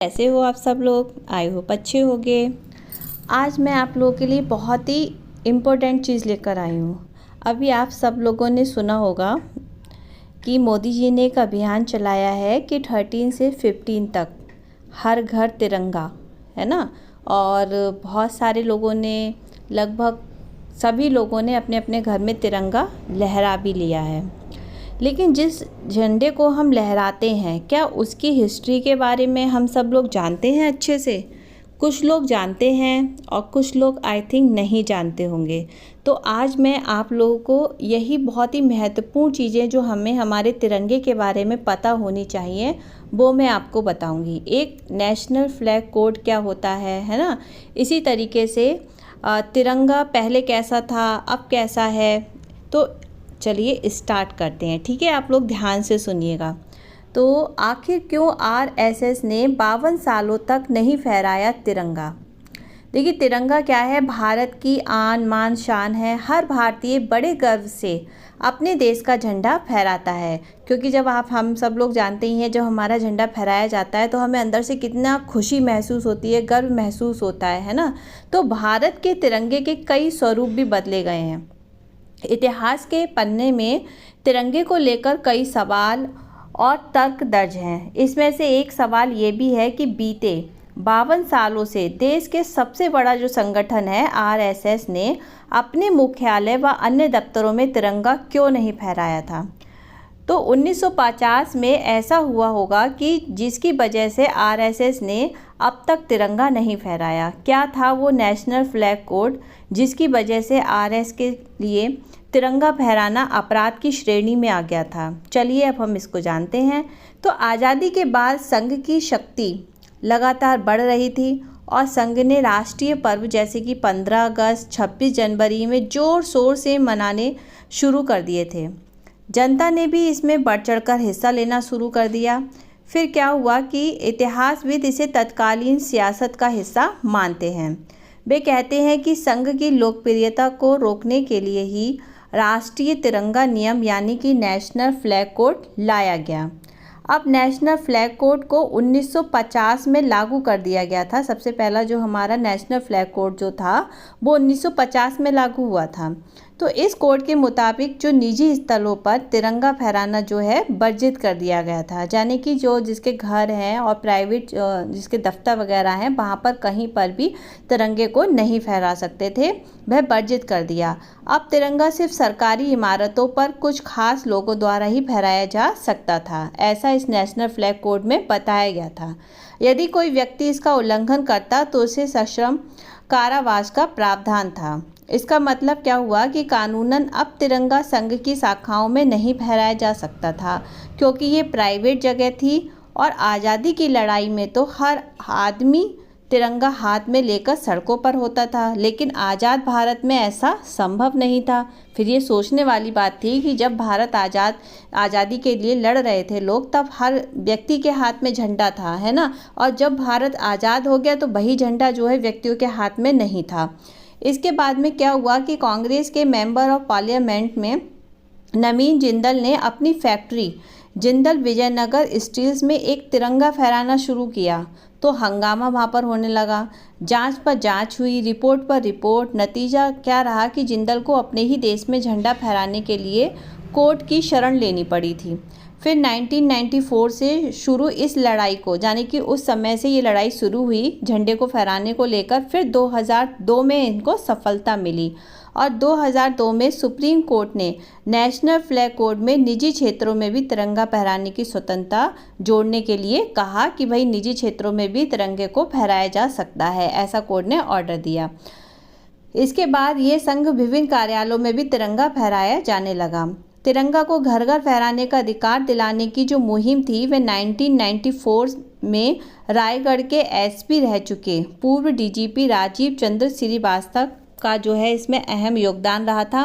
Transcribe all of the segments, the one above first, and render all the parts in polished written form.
कैसे हो आप सब लोग? आई होप अच्छे होंगे। आज मैं आप लोगों के लिए बहुत ही इम्पोर्टेंट चीज़ लेकर आई हूँ। अभी आप सब लोगों ने सुना होगा कि मोदी जी ने एक अभियान चलाया है कि 13 से 15 तक हर घर तिरंगा, है ना। और बहुत सारे लोगों ने, लगभग सभी लोगों ने अपने अपने घर में तिरंगा लहरा भी लिया है। लेकिन जिस झंडे को हम लहराते हैं, क्या उसकी हिस्ट्री के बारे में हम सब लोग जानते हैं अच्छे से? कुछ लोग जानते हैं और कुछ लोग आई थिंक नहीं जानते होंगे। तो आज मैं आप लोगों को यही बहुत ही महत्वपूर्ण चीज़ें जो हमें हमारे तिरंगे के बारे में पता होनी चाहिए, वो मैं आपको बताऊंगी। एक नेशनल फ्लैग कोड क्या होता है ना। इसी तरीके से तिरंगा पहले कैसा था, अब कैसा है। तो चलिए स्टार्ट करते हैं, ठीक है। आप लोग ध्यान से सुनिएगा। तो आखिर क्यों आरएसएस ने 52 सालों तक नहीं फहराया तिरंगा? देखिए, तिरंगा क्या है? भारत की आन मान शान है। हर भारतीय बड़े गर्व से अपने देश का झंडा फहराता है, क्योंकि जब हम सब लोग जानते ही हैं, जब हमारा झंडा फहराया जाता है तो हमें अंदर से कितना खुशी महसूस होती है, गर्व महसूस होता है ना। तो भारत के तिरंगे के कई स्वरूप भी बदले गए हैं। इतिहास के पन्ने में तिरंगे को लेकर कई सवाल और तर्क दर्ज हैं। इसमें से एक सवाल ये भी है कि बीते 52 सालों से देश के सबसे बड़ा जो संगठन है आरएसएस ने अपने मुख्यालय व अन्य दफ्तरों में तिरंगा क्यों नहीं फहराया था। तो 1950 में ऐसा हुआ होगा कि जिसकी वजह से आरएसएस ने अब तक तिरंगा नहीं फहराया। क्या था वो नेशनल फ्लैग कोड जिसकी वजह से आरएसएस के लिए तिरंगा फहराना अपराध की श्रेणी में आ गया था? चलिए अब हम इसको जानते हैं। तो आज़ादी के बाद संघ की शक्ति लगातार बढ़ रही थी और संघ ने राष्ट्रीय पर्व जैसे कि 15 अगस्त, 26 जनवरी में ज़ोर शोर से मनाने शुरू कर दिए थे। जनता ने भी इसमें बढ़ चढ़कर हिस्सा लेना शुरू कर दिया। फिर क्या हुआ कि इतिहासविद इसे तत्कालीन सियासत का हिस्सा मानते हैं। वे कहते हैं कि संघ की लोकप्रियता को रोकने के लिए ही राष्ट्रीय तिरंगा नियम यानी कि नेशनल फ्लैग कोड लाया गया। अब नेशनल फ्लैग कोड को 1950 में लागू कर दिया गया था। सबसे पहला जो हमारा नेशनल फ्लैग कोड जो था वो 1950 में लागू हुआ था। तो इस कोड के मुताबिक जो निजी स्थलों पर तिरंगा फहराना जो है वर्जित कर दिया गया था, यानी कि जो जिसके घर हैं और प्राइवेट जिसके दफ्तर वगैरह हैं, वहाँ पर कहीं पर भी तिरंगे को नहीं फहरा सकते थे, वह वर्जित कर दिया। अब तिरंगा सिर्फ सरकारी इमारतों पर कुछ खास लोगों द्वारा ही फहराया जा सकता था, ऐसा इस नेशनल फ्लैग कोड में बताया गया था। यदि कोई व्यक्ति इसका उल्लंघन करता तो उसे सश्रम कारावास का प्रावधान था। इसका मतलब क्या हुआ कि कानूनन अब तिरंगा संघ की शाखाओं में नहीं फहराया जा सकता था, क्योंकि ये प्राइवेट जगह थी। और आज़ादी की लड़ाई में तो हर आदमी तिरंगा हाथ में लेकर सड़कों पर होता था, लेकिन आज़ाद भारत में ऐसा संभव नहीं था। फिर ये सोचने वाली बात थी कि जब भारत आज़ादी के लिए लड़ रहे थे लोग, तब हर व्यक्ति के हाथ में झंडा था, है ना। और जब भारत आज़ाद हो गया तो वही झंडा जो है व्यक्तियों के हाथ में नहीं था। इसके बाद में क्या हुआ कि कांग्रेस के मेंबर ऑफ पार्लियामेंट में नवीन जिंदल ने अपनी फैक्ट्री जिंदल विजयनगर स्टील्स में एक तिरंगा फहराना शुरू किया। तो हंगामा वहाँ पर होने लगा। जांच पर जांच हुई, रिपोर्ट पर रिपोर्ट। नतीजा क्या रहा कि जिंदल को अपने ही देश में झंडा फहराने के लिए कोर्ट की शरण लेनी पड़ी थी। फिर 1994 से शुरू इस लड़ाई को, यानी कि उस समय से ये लड़ाई शुरू हुई झंडे को फहराने को लेकर। फिर 2002 में इनको सफलता मिली और 2002 में सुप्रीम कोर्ट ने नेशनल फ्लैग कोड में निजी क्षेत्रों में भी तिरंगा फहराने की स्वतंत्रता जोड़ने के लिए कहा कि भाई निजी क्षेत्रों में भी तिरंगे को फहराया जा सकता है, ऐसा कोर्ट ने ऑर्डर दिया। इसके बाद ये संघ विभिन्न कार्यालयों में भी तिरंगा फहराया जाने लगा। तिरंगा को घर घर फहराने का अधिकार दिलाने की जो मुहिम थी वह 1994 में रायगढ़ के एसपी रह चुके पूर्व डीजीपी राजीव चंद्र श्रीवास्तव का जो है इसमें अहम योगदान रहा था।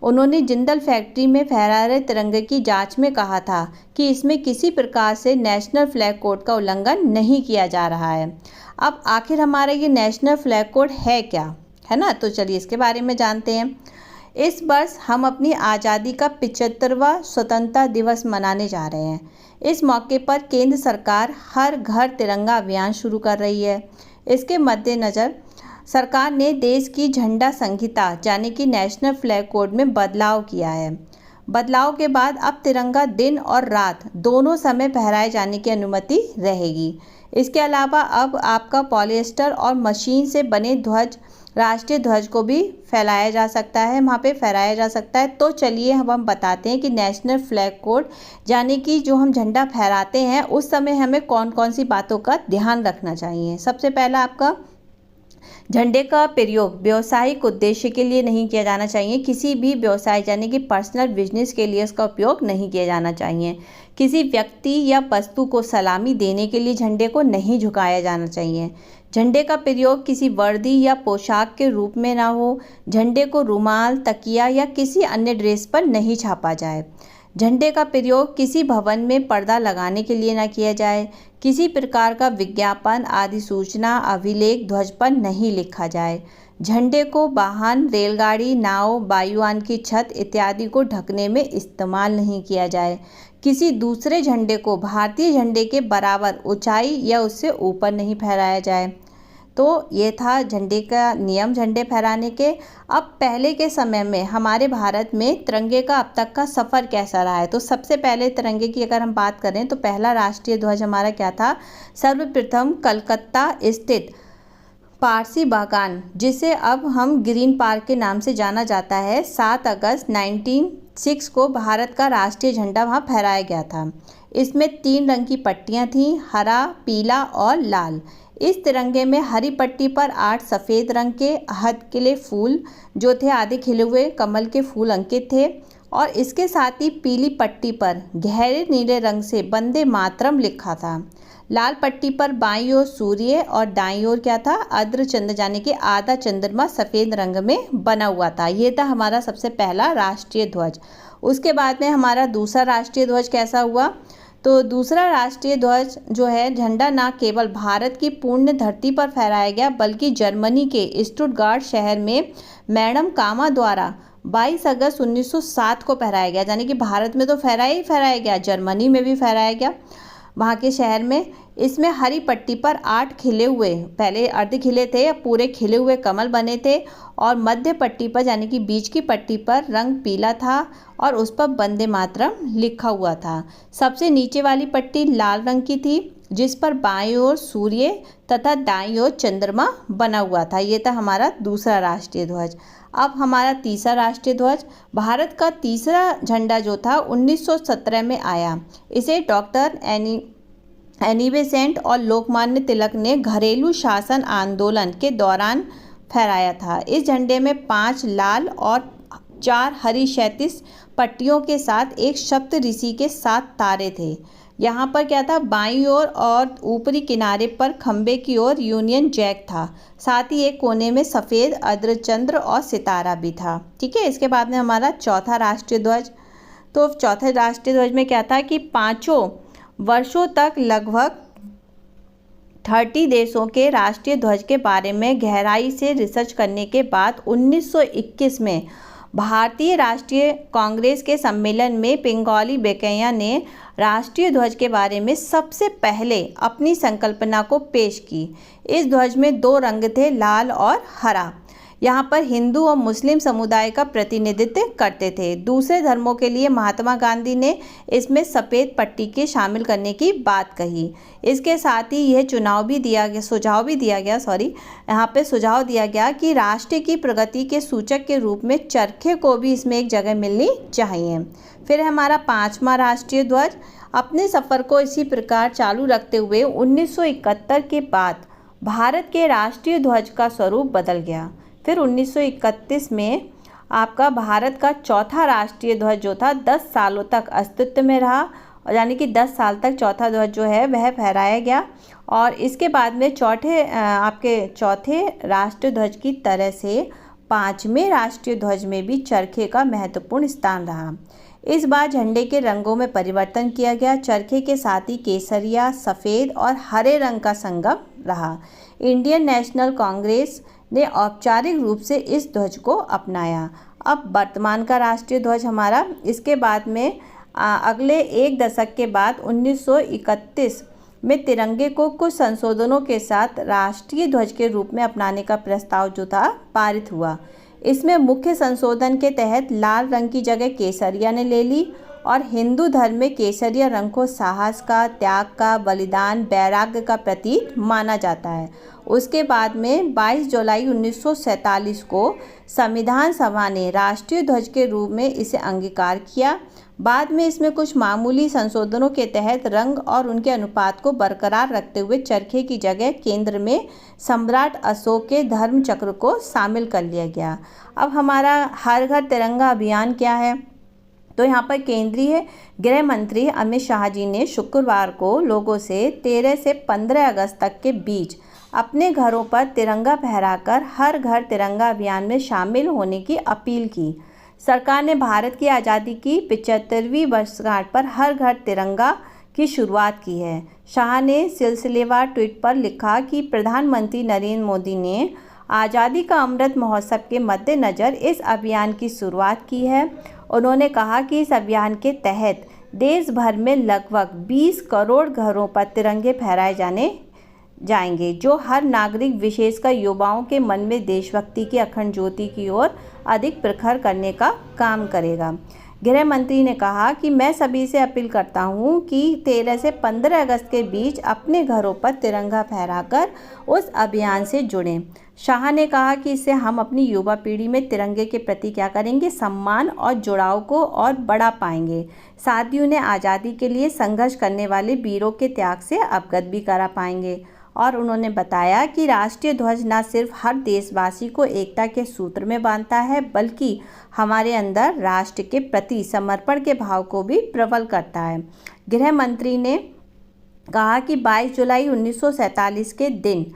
उन्होंने जिंदल फैक्ट्री में फहरा रहे तिरंगे की जांच में कहा था कि इसमें किसी प्रकार से नेशनल फ्लैग कोड का उल्लंघन नहीं किया जा रहा है। अब आखिर हमारा ये नेशनल फ्लैग कोड है क्या, है ना। तो चलिए इसके बारे में जानते हैं। इस वर्ष हम अपनी आज़ादी का 75वां स्वतंत्रता दिवस मनाने जा रहे हैं। इस मौके पर केंद्र सरकार हर घर तिरंगा अभियान शुरू कर रही है। इसके मद्देनज़र सरकार ने देश की झंडा संहिता यानी कि नेशनल फ्लैग कोड में बदलाव किया है। बदलाव के बाद अब तिरंगा दिन और रात दोनों समय फहराए जाने की अनुमति रहेगी। इसके अलावा अब आपका पॉलिएस्टर और मशीन से बने ध्वज, राष्ट्रीय ध्वज को भी फैलाया जा सकता है, वहाँ पे फहराया जा सकता है। तो चलिए हम बताते हैं कि नेशनल फ्लैग कोड यानी कि जो हम झंडा फहराते हैं उस समय हमें कौन कौन सी बातों का ध्यान रखना चाहिए। सबसे पहला, आपका झंडे का प्रयोग व्यावसायिक उद्देश्य के लिए नहीं किया जाना चाहिए। किसी भी व्यवसाय यानी कि पर्सनल बिजनेस के लिए इसका उपयोग नहीं किया जाना चाहिए। किसी व्यक्ति या वस्तु को सलामी देने के लिए झंडे को नहीं झुकाया जाना चाहिए। झंडे का प्रयोग किसी वर्दी या पोशाक के रूप में ना हो। झंडे को रुमाल, तकिया या किसी अन्य ड्रेस पर नहीं छापा जाए। झंडे का प्रयोग किसी भवन में पर्दा लगाने के लिए न किया जाए। किसी प्रकार का विज्ञापन आदि सूचना अभिलेख ध्वज पर नहीं लिखा जाए। झंडे को वाहन, रेलगाड़ी, नाव, वायुयान की छत इत्यादि को ढकने में इस्तेमाल नहीं किया जाए। किसी दूसरे झंडे को भारतीय झंडे के बराबर ऊंचाई या उससे ऊपर नहीं फहराया जाए। तो ये था झंडे का नियम झंडे फहराने के। अब पहले के समय में हमारे भारत में तिरंगे का अब तक का सफ़र कैसा रहा है। तो सबसे पहले तिरंगे की अगर हम बात करें तो पहला राष्ट्रीय ध्वज हमारा क्या था। सर्वप्रथम कलकत्ता स्थित पारसी बागान, जिसे अब हम ग्रीन पार्क के नाम से जाना जाता है, 7 अगस्त 1906 को भारत का राष्ट्रीय झंडा वहाँ फहराया गया था। इसमें 3 रंग की पट्टियाँ थीं, हरा, पीला और लाल। इस तिरंगे में हरी पट्टी पर 8 सफ़ेद रंग के हथकिले फूल जो थे आधे खिले हुए कमल के फूल अंकित थे, और इसके साथ ही पीली पट्टी पर गहरे नीले रंग से वंदे मातरम लिखा था। लाल पट्टी पर बाईं ओर सूर्य और दाईं ओर क्या था, अर्ध चंद्र यानी कि आधा चंद्रमा सफ़ेद रंग में बना हुआ था। ये था हमारा सबसे पहला राष्ट्रीय ध्वज। उसके बाद में हमारा दूसरा राष्ट्रीय ध्वज कैसा हुआ। तो दूसरा राष्ट्रीय ध्वज जो है झंडा न केवल भारत की पूर्ण धरती पर फहराया गया बल्कि जर्मनी के स्टुटगार्ट शहर में मैडम कामा द्वारा 22 अगस्त 1907 को फहराया गया। यानी कि भारत में तो फहराया गया, जर्मनी में भी फहराया गया वहाँ के शहर में। इसमें हरी पट्टी पर 8 खिले हुए, पहले अर्ध खिले थे, पूरे खिले हुए कमल बने थे, और मध्य पट्टी पर यानी कि बीच की पट्टी पर रंग पीला था और उस पर वंदे मातरम लिखा हुआ था। सबसे नीचे वाली पट्टी लाल रंग की थी जिस पर बाईं ओर सूर्य तथा दाईं ओर चंद्रमा बना हुआ था। ये था हमारा दूसरा राष्ट्रीय ध्वज। अब हमारा तीसरा राष्ट्रीय ध्वज, भारत का तीसरा झंडा जो था 1917 में आया। इसे डॉक्टर एनी बेसेंट और लोकमान्य तिलक ने घरेलू शासन आंदोलन के दौरान फहराया था। इस झंडे में 5 लाल और 4 हरी क्षैतिज पट्टियों के साथ एक सप्त ऋषि के 7 तारे थे। यहाँ पर क्या था, बाईं ओर और ऊपरी किनारे पर खंबे की ओर यूनियन जैक था। साथ ही एक कोने में सफ़ेद अर्धचंद्र और सितारा भी था। ठीक है। इसके बाद में हमारा चौथा राष्ट्रीय ध्वज। तो चौथे राष्ट्रीय ध्वज में क्या था कि 5 वर्षों तक लगभग 30 देशों के राष्ट्रीय ध्वज के बारे में गहराई से रिसर्च करने के बाद 1921 में भारतीय राष्ट्रीय कांग्रेस के सम्मेलन में पिंगौली बेकैया ने राष्ट्रीय ध्वज के बारे में सबसे पहले अपनी संकल्पना को पेश की। इस ध्वज में 2 रंग थे, लाल और हरा। यहाँ पर हिंदू और मुस्लिम समुदाय का प्रतिनिधित्व करते थे। दूसरे धर्मों के लिए महात्मा गांधी ने इसमें सफ़ेद पट्टी के शामिल करने की बात कही। इसके साथ ही यह सुझाव भी दिया गया कि राष्ट्र की प्रगति के सूचक के रूप में चरखे को भी इसमें एक जगह मिलनी चाहिए। फिर हमारा 5वां राष्ट्रीय ध्वज। अपने सफ़र को इसी प्रकार चालू रखते हुए 1971 के बाद भारत के राष्ट्रीय ध्वज का स्वरूप बदल गया। फिर 1931 में आपका भारत का चौथा राष्ट्रीय ध्वज जो था 10 सालों तक अस्तित्व में रहा, और यानी कि 10 साल तक चौथा ध्वज जो है वह फहराया गया। और इसके बाद में चौथे राष्ट्रीय ध्वज की तरह से 5वें राष्ट्रीय ध्वज में भी चरखे का महत्वपूर्ण स्थान रहा। इस बार झंडे के रंगों में परिवर्तन किया गया। चरखे के साथ ही केसरिया, सफ़ेद और हरे रंग का संगम रहा। इंडियन नेशनल कांग्रेस ने औपचारिक रूप से इस ध्वज को अपनाया। अब वर्तमान का राष्ट्रीय ध्वज हमारा, इसके बाद में अगले एक दशक के बाद 1931 में तिरंगे को कुछ संशोधनों के साथ राष्ट्रीय ध्वज के रूप में अपनाने का प्रस्ताव जो था पारित हुआ। इसमें मुख्य संशोधन के तहत लाल रंग की जगह केसरिया ने ले ली और हिंदू धर्म में केसरिया रंग को साहस का, त्याग का, बलिदान, वैराग्य का प्रतीक माना जाता है। उसके बाद में 22 जुलाई 1947 को संविधान सभा ने राष्ट्रीय ध्वज के रूप में इसे अंगीकार किया। बाद में इसमें कुछ मामूली संशोधनों के तहत रंग और उनके अनुपात को बरकरार रखते हुए चरखे की जगह केंद्र में सम्राट अशोक के धर्म चक्र को शामिल कर लिया गया। अब हमारा हर घर तिरंगा अभियान क्या है? तो यहाँ पर केंद्रीय गृह मंत्री अमित शाह जी ने शुक्रवार को लोगों से 13 से 15 अगस्त तक के बीच अपने घरों पर तिरंगा फहराकर हर घर तिरंगा अभियान में शामिल होने की अपील की। सरकार ने भारत की आज़ादी की 75वीं वर्षगांठ पर हर घर तिरंगा की शुरुआत की है। शाह ने सिलसिलेवार ट्वीट पर लिखा कि प्रधानमंत्री नरेंद्र मोदी ने आज़ादी का अमृत महोत्सव के मद्देनज़र इस अभियान की शुरुआत की है। उन्होंने कहा कि इस अभियान के तहत देश भर में लगभग 20 करोड़ घरों पर तिरंगे फहराए जाएंगे, जो हर नागरिक विशेषकर युवाओं के मन में देशभक्ति की अखंड ज्योति की ओर अधिक प्रखर करने का काम करेगा। गृह मंत्री ने कहा कि मैं सभी से अपील करता हूं कि 13 से 15 अगस्त के बीच अपने घरों पर तिरंगा फहराकर उस अभियान से जुड़ें। शाह ने कहा कि इससे हम अपनी युवा पीढ़ी में तिरंगे के प्रति क्या करेंगे, सम्मान और जुड़ाव को और बढ़ा पाएंगे। साथ ही उन्हें आज़ादी के लिए संघर्ष करने वाले वीरों के त्याग से अवगत भी करा पाएंगे। और उन्होंने बताया कि राष्ट्रीय ध्वज न सिर्फ हर देशवासी को एकता के सूत्र में बांधता है, बल्कि हमारे अंदर राष्ट्र के प्रति समर्पण के भाव को भी प्रबल करता है। गृह मंत्री ने कहा कि 22 जुलाई 1947 के दिन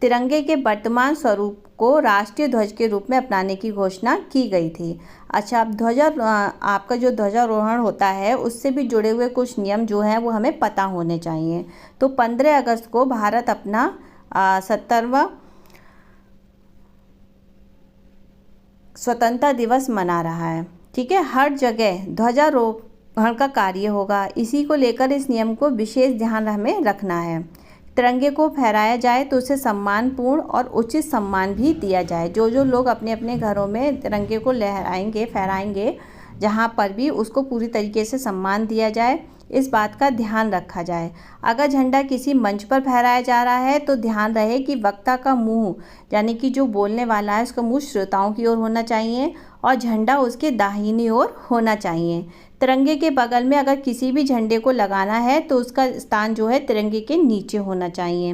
तिरंगे के वर्तमान स्वरूप को राष्ट्रीय ध्वज के रूप में अपनाने की घोषणा की गई थी। अच्छा, अब आपका जो ध्वजारोहण होता है उससे भी जुड़े हुए कुछ नियम जो हैं वो हमें पता होने चाहिए। तो 15 अगस्त को भारत अपना 70वां स्वतंत्रता दिवस मना रहा है। ठीक है, हर जगह ध्वजारोहण का कार्य होगा। इसी को लेकर इस नियम को विशेष ध्यान हमें रखना है। तिरंगे को फहराया जाए तो उसे सम्मानपूर्ण और उचित सम्मान भी दिया जाए। जो लोग अपने अपने घरों में तिरंगे को लहराएंगे, फहराएंगे, जहाँ पर भी उसको पूरी तरीके से सम्मान दिया जाए, इस बात का ध्यान रखा जाए। अगर झंडा किसी मंच पर फहराया जा रहा है तो ध्यान रहे कि वक्ता का मुंह, यानी कि जो बोलने वाला है, उसका मुंह श्रोताओं की ओर होना चाहिए और झंडा उसके दाहिनी ओर होना चाहिए। तिरंगे के बगल में अगर किसी भी झंडे को लगाना है तो उसका स्थान जो है तिरंगे के नीचे होना चाहिए।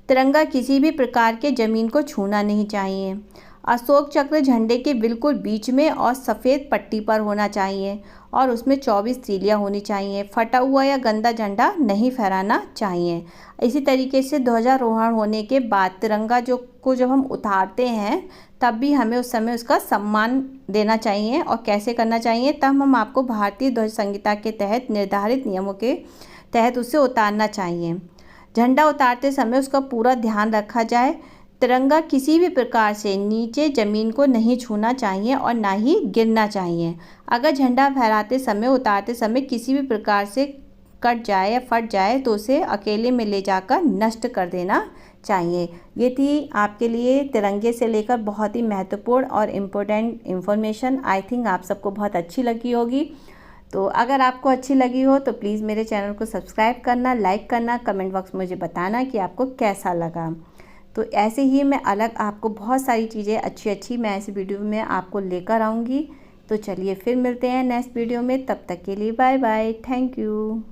तिरंगा किसी भी प्रकार के ज़मीन को छूना नहीं चाहिए। अशोक चक्र झंडे के बिल्कुल बीच में और सफ़ेद पट्टी पर होना चाहिए और उसमें 24 तीलियाँ होनी चाहिए। फटा हुआ या गंदा झंडा नहीं फहराना चाहिए। इसी तरीके से ध्वजारोहण होने के बाद तिरंगा जब हम उतारते हैं तब भी हमें उस समय उसका सम्मान देना चाहिए। और कैसे करना चाहिए, तब हम आपको भारतीय ध्वज संहिता के तहत निर्धारित नियमों के तहत उसे उतारना चाहिए। झंडा उतारते समय उसका पूरा ध्यान रखा जाए। तिरंगा किसी भी प्रकार से नीचे ज़मीन को नहीं छूना चाहिए और ना ही गिरना चाहिए। अगर झंडा फहराते समय, उतारते समय किसी भी प्रकार से कट जाए या फट जाए तो उसे अकेले में ले जाकर नष्ट कर देना चाहिए। ये थी आपके लिए तिरंगे से लेकर बहुत ही महत्वपूर्ण और इम्पोर्टेंट इन्फॉर्मेशन। आई थिंक आप सबको बहुत अच्छी लगी होगी। तो अगर आपको अच्छी लगी हो तो प्लीज़ मेरे चैनल को सब्सक्राइब करना, लाइक करना, कमेंट बॉक्स में मुझे बताना कि आपको कैसा लगा। तो ऐसे ही मैं अलग आपको बहुत सारी चीज़ें अच्छी मैं ऐसी वीडियो में आपको लेकर आऊँगी। तो चलिए फिर मिलते हैं नेक्स्ट वीडियो में। तब तक के लिए बाय बाय, थैंक यू।